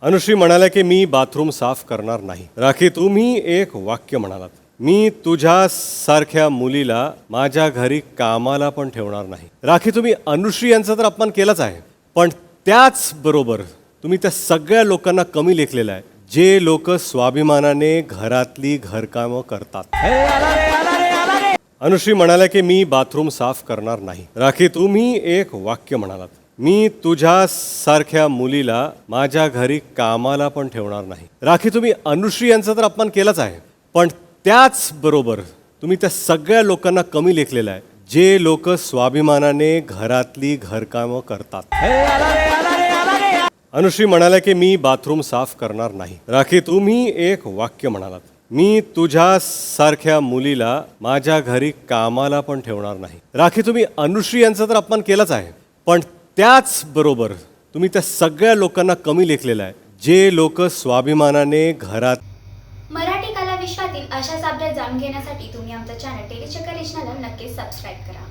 अनुश्री म्हणाल्या की मी बाथरूम साफ करणार नाही. राखी, तुम्ही एक वाक्य म्हणालात, मी तुझ्या सारख्या मुलीला माझ्या घरी कामाला पण ठेवणार नाही. राखी, तुम्ही अनुश्री यांचा तर अपमान केलाच आहे, पण त्याच बरोबर तुम्ही त्या सगळ्या लोकांना कमी लेखलेलं आहे जे लोक स्वाभिमानाने घरातली घरकामं करतात. अनुश्री म्हणाल्या की मी बाथरूम साफ करणार नाही. राखी, तुम्ही एक वाक्य म्हणालात, मी तुझ्या सारख्या मुलीला माझ्या घरी कामाला पण ठेवणार नाही. राखी, तुम्ही अनुश्री यांचा तर अपमान केलाच आहे, पण त्याच बरोबर तुम्ही त्या सगळ्या लोकांना कमी लेखलेलं आहे जे लोक स्वाभिमानाने घरातली घरकामं करतात. अनुश्री म्हणाल्या की मी बाथरूम साफ करणार नाही. राखी, तुम्ही एक वाक्य म्हणालात, मी तुझ्या सारख्या मुलीला माझ्या घरी कामाला पण ठेवणार नाही. राखी, तुम्ही अनुश्री यांचा तर अपमान केलाच आहे, पण त्याच बरोबर तुम्ही त्या सगळ्या लोकांना कमी लेखलेलं आहे जे लोक स्वाभिमानाने घरात. मराठी कला विश्वातील अशाच अपडेट जाणून घेण्यासाठी तुम्ही आमचं चॅनल टेलीचक्कर रिजनला नक्कीच सबस्क्राईब करा.